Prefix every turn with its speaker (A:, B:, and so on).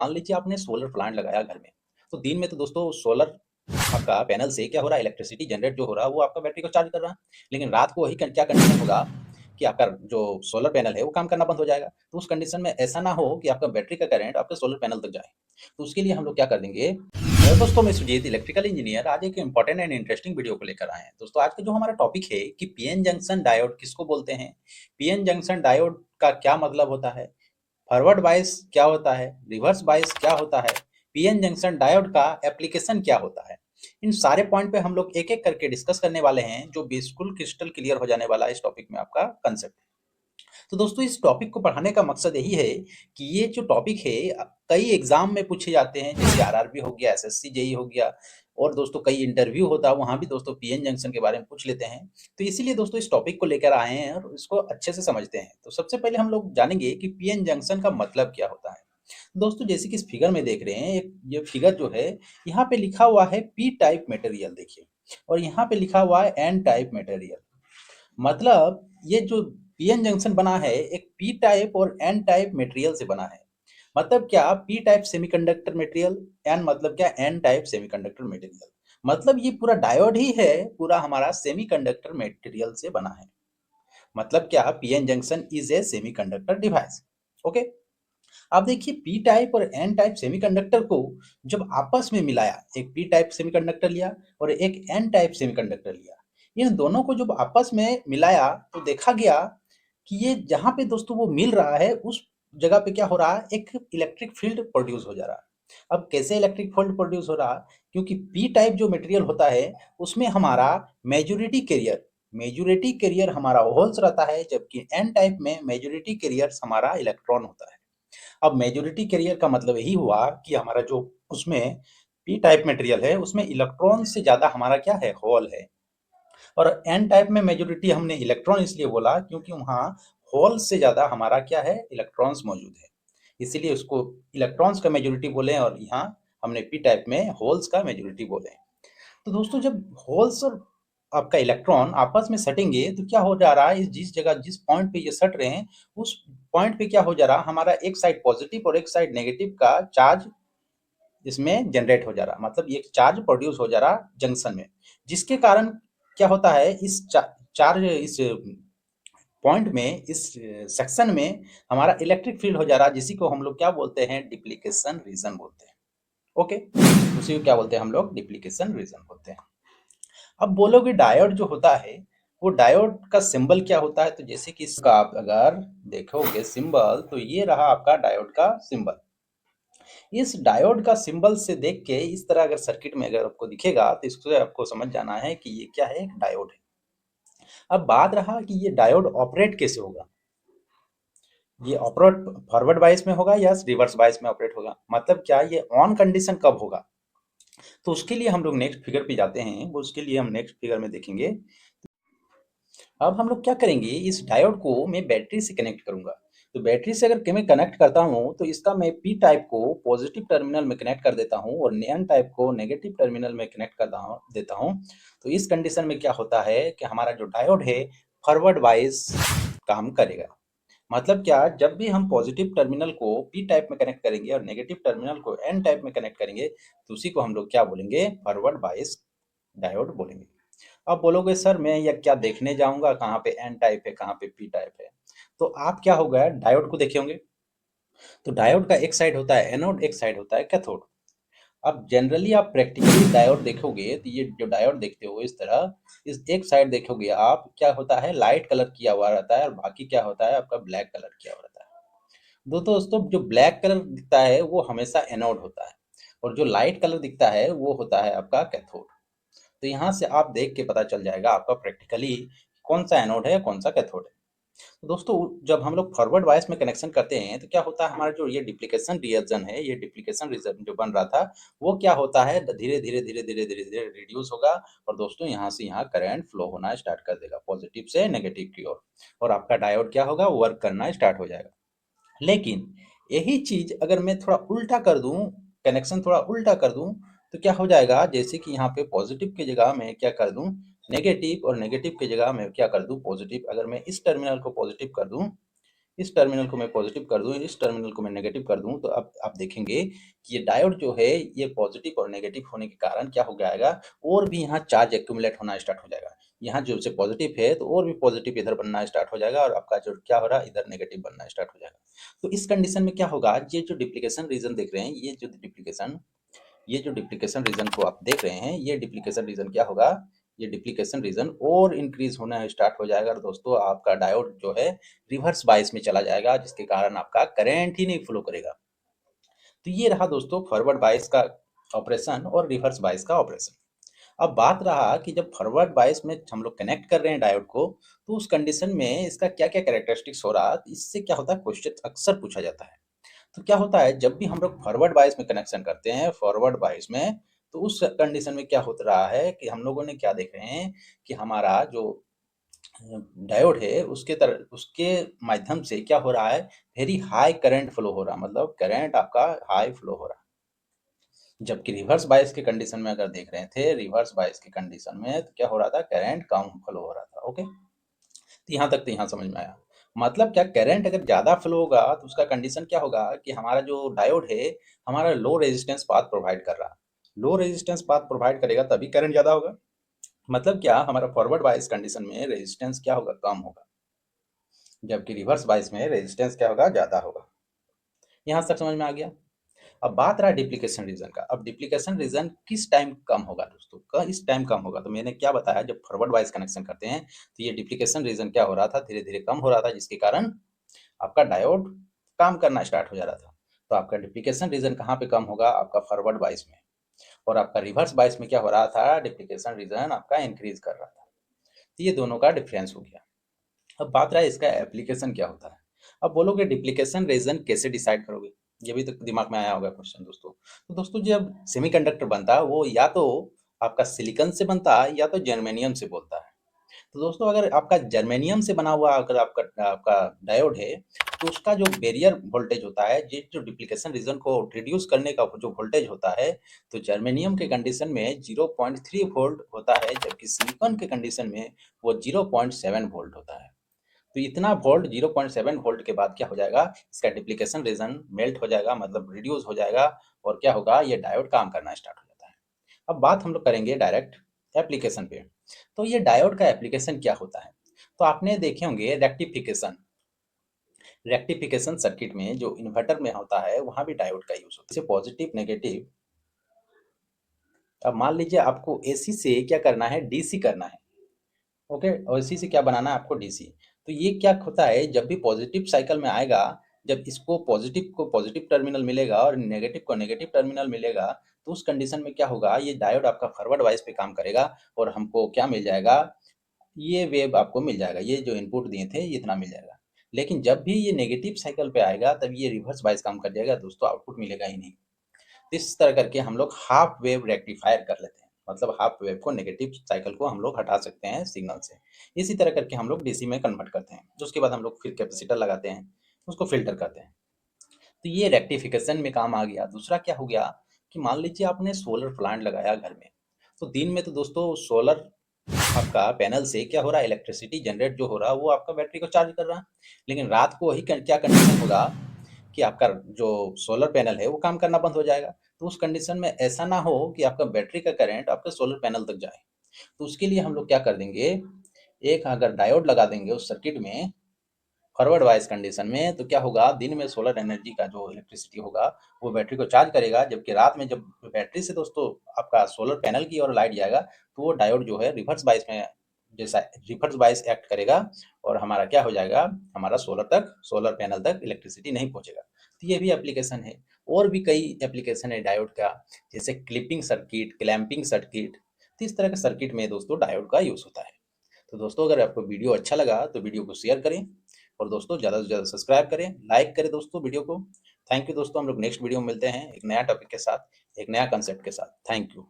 A: मान लीजिए आपने सोलर प्लांट लगाया घर में, तो दिन में तो दोस्तों सोलर आपका पैनल से क्या हो रहा है, इलेक्ट्रिसिटी जनरेट जो हो रहा है वो आपका बैटरी को चार्ज कर रहा है। लेकिन रात को वही क्या कंडीशन होगा कि आपका जो सोलर पैनल है वो काम करना बंद हो जाएगा। तो उस कंडीशन में ऐसा ना हो कि आपका बैटरी का करंट आपके सोलर पैनल तक जाए। तो उसके लिए हम लोग क्या कर देंगे, दोस्तों मैं सुजीत इलेक्ट्रिकल इंजीनियर आज एक इंपॉर्टेंट एंड इंटरेस्टिंग वीडियो को लेकर आए हैं। दोस्तों आज का जो हमारा टॉपिक है कि पीएन जंक्शन डायोड किसको बोलते हैं, पीएन जंक्शन डायोड का क्या मतलब होता है, फॉरवर्ड बायस क्या होता है, रिवर्स बायस क्या होता है, पीएन जंक्शन डायोड का एप्लीकेशन क्या होता है। इन सारे पॉइंट पे हम लोग एक एक करके डिस्कस करने वाले हैं, जो बिल्कुल क्रिस्टल क्लियर हो जाने वाला है इस टॉपिक में आपका कंसेप्ट। तो दोस्तों इस टॉपिक को पढ़ाने का मकसद यही है कि ये जो टॉपिक है कई एग्जाम में पूछे जाते हैं, जैसे आरआरबी हो गया, एसएससी जेई हो गया, और दोस्तों कई इंटरव्यू होता है वहां भी दोस्तों पीएन जंक्शन के बारे में पूछ लेते हैं। तो इसीलिए दोस्तों इस टॉपिक को लेकर आए हैं और इसको अच्छे से समझते हैं। तो सबसे पहले हम लोग जानेंगे कि पीएन जंक्शन का मतलब क्या होता है। दोस्तों जैसे कि इस फिगर में देख रहे हैं, ये फिगर जो है यहाँ पे लिखा हुआ है पी टाइप मटेरियल देखिए, और यहाँ पे लिखा हुआ है एन टाइप मटेरियल। मतलब ये जो पीएन जंक्शन बना है एक पी टाइप और एन टाइप मटेरियल से बना है। मतलब क्या, P type semiconductor material, N मतलब क्या, एन टाइप सेमीकंडक्टर मटेरियल। मतलब ये पूरा डायोड ही है, पूरा हमारा सेमीकंडक्टर मटेरियल से बना है। मतलब क्या, PN junction is a semiconductor device. Okay. अब देखिए पी टाइप और एन टाइप सेमीकंडक्टर को जब आपस में मिलाया, एक पी टाइप सेमीकंडक्टर लिया और एक एन टाइप सेमीकंडक्टर लिया, इन दोनों को जब आपस में मिलाया तो देखा गया कि ये जहां पे दोस्तों वो मिल रहा है उस जगह पे क्या हो रहा है, एक इलेक्ट्रिक फील्ड प्रोड्यूस हो जा रहा है। अब कैसे इलेक्ट्रिक फील्ड प्रोड्यूस हो रहा है, क्योंकि पी टाइप जो मटेरियल होता है उसमें हमारा मेजोरिटी कैरियर हमारा होल्स रहता है, जबकि एन टाइप में मेजोरिटी कैरियर हमारा इलेक्ट्रॉन होता है। अब मेजोरिटी कैरियर का मतलब यही हुआ कि हमारा जो उसमें पी टाइप मटेरियल है उसमें इलेक्ट्रॉन से ज्यादा हमारा क्या है, होल है। और एन टाइप में मेजोरिटी हमने इलेक्ट्रॉन इसलिए बोला क्योंकि वहाँ होल से ज्यादा हमारा क्या है, इलेक्ट्रॉन्स मौजूद है, इसीलिए उसको इलेक्ट्रॉन्स का मेजोरिटी बोले, और यहाँ हमने पी टाइप में होल्स का मेजोरिटी बोले। तो दोस्तों जब होल्स और आपका इलेक्ट्रॉन आपस में सटेंगे तो क्या हो जा रहा है, इस जिस जगह जिस पॉइंट पे ये सट रहे हैं उस पॉइंट पे क्या हो जा रहा, हमारा एक साइड पॉजिटिव और एक साइड नेगेटिव का चार्ज इसमें जनरेट हो जा रहा, मतलब ये चार्ज प्रोड्यूस हो जा रहा जंक्शन में, जिसके कारण क्या होता है, इस चार्ज इस पॉइंट में, इस सेक्शन में हमारा इलेक्ट्रिक फील्ड हो जा रहा, जिसी को हम लोग क्या बोलते हैं, डिप्लीकेशन रीजन बोलते हैं। ओके, उसी को क्या बोलते हैं हम लोग, डिप्लीकेशन रीजन बोलते हैं। अब बोलोगे डायोड जो होता है वो डायोड का सिंबल क्या होता है, तो जैसे कि इसका आप अगर देखोगे सिंबल, तो ये रहा आपका डायोड का सिंबल। इस डायोड का सिंबल से देख के इस तरह अगर सर्किट में अगर आपको दिखेगा तो इससे आपको समझ जाना है कि ये क्या है, एक डायोड है। अब बात रहा कि ये डायोड ऑपरेट कैसे होगा, ये ऑपरेट फॉरवर्ड बायस में होगा या रिवर्स बायस में ऑपरेट होगा, मतलब क्या ये ऑन कंडीशन कब होगा। तो उसके लिए हम लोग नेक्स्ट फिगर पे जाते हैं, वो उसके लिए हम नेक्स्ट फिगर में देखेंगे। अब हम लोग क्या करेंगे, इस डायोड को मैं बैटरी से कनेक्ट करूंगा। तो बैटरी से अगर मैं कनेक्ट करता हूं तो इसका मैं पी टाइप को पॉजिटिव टर्मिनल में कनेक्ट कर देता हूं और एन टाइप को नेगेटिव टर्मिनल में कनेक्ट कर देता हूं। तो इस कंडीशन में क्या होता है कि हमारा जो डायोड है फॉरवर्ड वाइज काम करेगा। मतलब क्या, जब भी हम पॉजिटिव टर्मिनल को पी टाइप में कनेक्ट करेंगे और नेगेटिव टर्मिनल को एन टाइप में कनेक्ट करेंगे तो उसी को हम लोग क्या बोलेंगे, फॉरवर्ड बायस डायोड बोलेंगे। अब बोलोगे सर मैं यह क्या देखने जाऊंगा, कहाँ पे एन टाइप है कहाँ पे पी टाइप है। तो आप क्या होगा, डायोड को देखे होंगे। तो डायोड का एक साइड होता है एनोड, एक साइड होता है कैथोड। अब जनरली आप प्रैक्टिकली डायोड देखोगे तो ये जो डायोड देखते हो इस तरह, इस एक साइड देखोगे आप क्या होता है, लाइट कलर किया हुआ रहता है और बाकी क्या होता है आपका ब्लैक कलर किया हुआ रहता है। दोस्तों जो ब्लैक कलर दिखता है वो हमेशा एनोड होता है, और जो लाइट कलर दिखता है वो होता है आपका कैथोड। तो यहाँ से आप देख के पता चल जाएगा आपका प्रैक्टिकली कौन सा एनोड है कौन सा कैथोड है। तो दोस्तों जब हम लोग फॉरवर्ड बायस में कनेक्शन करते हैं तो क्या होता है, हमारा जो ये डिप्लीकेशन रीजन है, ये डिप्लीकेशन रीजन जो बन रहा था वो क्या होता है, धीरे धीरे धीरे धीरे धीरे धीरे रिड्यूस होगा, और दोस्तों यहाँ से यहाँ करंट फ्लो होना स्टार्ट कर देगा पॉजिटिव से नेगेटिव की ओर, और आपका डायोड क्या होगा, वर्क करना स्टार्ट हो जाएगा। लेकिन यही चीज अगर मैं थोड़ा उल्टा कर दूं, कनेक्शन थोड़ा उल्टा कर दूं, तो क्या हो जाएगा, जैसे कि यहाँ पे पॉजिटिव की जगह मैं क्या कर दूं, नेगेटिव, और नेगेटिव की जगह मैं क्या कर दूं, पॉजिटिव। अगर मैं इस टर्मिनल को पॉजिटिव कर दूं, इस टर्मिनल को मैं पॉजिटिव कर दूं, इस टर्मिनल को मैं नेगेटिव कर दूं, तो अब आप देखेंगे कि ये डायोड जो है ये पॉजिटिव और नेगेटिव होने के कारण क्या हो जाएगा, और भी यहाँ चार्ज एक्यूमुलेट होना स्टार्ट हो जाएगा। यहाँ जो से पॉजिटिव है तो और भी पॉजिटिव इधर बनना स्टार्ट हो जाएगा, और आपका जो क्या हो रहा है इधर नेगेटिव बनना स्टार्ट हो जाएगा। तो इस कंडीशन में क्या होगा, ये जो डिप्लीकेशन रीजन देख रहे हैं, ये जो डिप्लीकेशन रीजन को आप देख रहे हैं, ये डिप्लीकेशन रीजन क्या होगा, ये डिप्लीकेशन रीजन और इंक्रीज होना स्टार्ट हो जाएगा, और दोस्तों आपका डायोड जो है रिवर्स बायस में चला जाएगा, जिसके कारण आपका करंट ही नहीं फ्लो करेगा। तो ये रहा दोस्तों फॉरवर्ड बायस का ऑपरेशन और रिवर्स बायस का ऑपरेशन। अब बात रहा कि जब फॉरवर्ड बायस में हम लोग कनेक्ट कर रहे हैं डायोड को, तो उस कंडीशन में इसका क्या क्या कैरेक्टरिस्टिक्स हो रहा है, इससे क्या होता है, क्वेश्चन अक्सर पूछा जाता है। तो क्या होता है, जब भी हम लोग फॉरवर्ड बायस में कनेक्शन करते हैं, फॉरवर्ड बायस में, तो उस कंडीशन में क्या हो रहा है कि हम लोगों ने क्या देख रहे हैं कि हमारा जो डायोड है उसके माध्यम से क्या हो रहा है, वेरी हाई करंट फ्लो हो रहा है, मतलब करंट आपका हाई फ्लो हो रहा है। जबकि रिवर्स बायस के कंडीशन में अगर देख रहे थे, रिवर्स बायस के कंडीशन में तो क्या हो रहा था, करंट कम फ्लो हो रहा था। ओके, तो यहाँ तक तो यहाँ समझ में आया। मतलब क्या, करंट अगर ज़्यादा फ्लो होगा तो उसका कंडीशन क्या होगा कि हमारा जो डायोड है हमारा लो रेजिस्टेंस पाथ प्रोवाइड कर रहा है। लो रेजिस्टेंस पाथ प्रोवाइड करेगा तभी करंट ज़्यादा होगा। मतलब क्या, हमारा फॉरवर्ड बायस कंडीशन में रेजिस्टेंस क्या होगा, कम होगा, जबकि रिवर्स बायस में रेजिस्टेंस क्या होगा, ज़्यादा होगा। यहाँ तक समझ में आ गया। अब बात रहा डिप्लीकेशन रीजन का। अब डिप्लीकेशन रीजन किस टाइम कम होगा दोस्तों, इस टाइम कम होगा, तो मैंने क्या बताया, जब फॉरवर्ड वाइज कनेक्शन करते हैं तो ये डिप्लीकेशन रीजन क्या हो रहा था, धीरे धीरे कम हो रहा था, जिसके कारण आपका डायोड काम करना स्टार्ट हो जा रहा था। तो आपका डिप्लीकेशन रीजन कहाँ पे कम होगा, आपका फॉरवर्ड वाइज में। और आपका रिवर्स बायस में क्या हो रहा था, डिप्लीकेशन रीजन आपका इंक्रीज कर रहा था। तो ये दोनों का डिफरेंस हो गया। अब बात रहा है इसका एप्लीकेशन क्या होता है। अब बोलोगे डिप्लीकेशन रीजन कैसे डिसाइड करोगे, ये भी तो दिमाग में आया होगा क्वेश्चन दोस्तों। तो दोस्तों जब सेमीकंडक्टर बनता है वो या तो आपका सिलिकॉन से बनता है या तो जर्मेनियम से बोलता है। तो दोस्तों अगर आपका जर्मेनियम से बना हुआ अगर आपका आपका डायोड है, तो उसका जो बैरियर वोल्टेज होता है, ये जो डिप्लीकेशन रीजन को रिड्यूस करने का जो वोल्टेज होता है, तो जर्मेनियम के कंडीशन में 0.3 वोल्ट होता है, जबकि सिलिकॉन के कंडीशन में वो 0.7 वोल्ट होता है। तो इतना वोल्ट 0.7 वोल्ट के बाद क्या हो जाएगा, इसका डिप्लीकेशन रीजन मेल्ट हो जाएगा, मतलब रिड्यूस हो जाएगा, और क्या होगा, ये डायोड काम करना स्टार्ट हो जाता है। अब बात हम लोग करेंगे डायरेक्ट एप्लीकेशन पे। तो ये डायोड का एप्लीकेशन क्या होता है, तो आपने देखे होंगे रेक्टिफिकेशन। रेक्टिफिकेशन सर्किट में जो इन्वर्टर में होता है वहां भी डायोड का यूज होता है, जैसे पॉजिटिव नेगेटिव। अब मान लीजिए आपको एसी से क्या करना है, डीसी करना है। ओके, और इसी से क्या बनाना है आपको, डीसी। तो ये क्या होता है, जब भी पॉजिटिव साइकिल में आएगा, जब इसको पॉजिटिव को पॉजिटिव टर्मिनल मिलेगा और नेगेटिव को नेगेटिव टर्मिनल मिलेगा, तो उस कंडीशन में क्या होगा, ये डायोड आपका फॉरवर्ड वाइज पे काम करेगा, और हमको क्या मिल जाएगा, ये वेव आपको मिल जाएगा, ये जो इनपुट दिए थे ये इतना मिल जाएगा। लेकिन जब भी ये नेगेटिव साइकिल पे आएगा तब ये रिवर्स वाइज काम कर जाएगा दोस्तों, आउटपुट मिलेगा ही नहीं। इस तरह करके हम लोग हाफ वेव रेक्टिफायर कर लेते हैं, मतलब हाफ वेव को, नेगेटिव साइकिल को हम लोग हटा सकते हैं सिग्नल से। इसी तरह करके हम लोग डीसी में कन्वर्ट करते हैं, उसके बाद हम लोग फिर कैपेसिटर लगाते हैं, उसको फिल्टर करते हैं। तो ये रेक्टिफिकेशन में काम आ गया। दूसरा क्या हो गया कि मान लीजिए आपने सोलर प्लांट लगाया घर में, तो दिन में तो दोस्तों सोलर आपका पैनल से क्या हो रहा है, इलेक्ट्रिसिटी जनरेट जो हो रहा है वो आपका बैटरी को चार्ज कर रहा है। लेकिन रात को वही क्या कंडीशन होगा कि आपका जो सोलर पैनल है वो काम करना बंद हो जाएगा। तो उस कंडीशन में ऐसा ना हो कि आपका बैटरी का करंट आपके सोलर पैनल तक जाए, तो उसके लिए हम लोग क्या कर देंगे, एक अगर डायोड लगा देंगे उस सर्किट में फॉरवर्ड वाइज कंडीशन में, तो क्या होगा, दिन में सोलर एनर्जी का जो इलेक्ट्रिसिटी होगा वो बैटरी को चार्ज करेगा, जबकि रात में जब बैटरी से दोस्तों आपका सोलर पैनल की ओर लाइट जाएगा, तो वो डायोड जो है रिवर्स बाइस में, जैसा रिवर्स बाइस एक्ट करेगा, और हमारा क्या हो जाएगा, हमारा सोलर पैनल तक इलेक्ट्रिसिटी नहीं पहुंचेगा। तो ये भी एप्लीकेशन है। और भी कई एप्लीकेशन है डायोड का, जैसे क्लिपिंग सर्किट, क्लैंपिंग सर्किट। तो इस तरह के सर्किट में दोस्तों डायोड का यूज होता है। तो दोस्तों अगर आपको वीडियो अच्छा लगा तो वीडियो को शेयर करें, और दोस्तों ज़्यादा से ज़्यादा सब्सक्राइब करें, लाइक करें दोस्तों वीडियो को। थैंक यू दोस्तों, हम लोग नेक्स्ट वीडियो में मिलते हैं एक नया टॉपिक के साथ, एक नया कंसेप्ट के साथ। Thank you.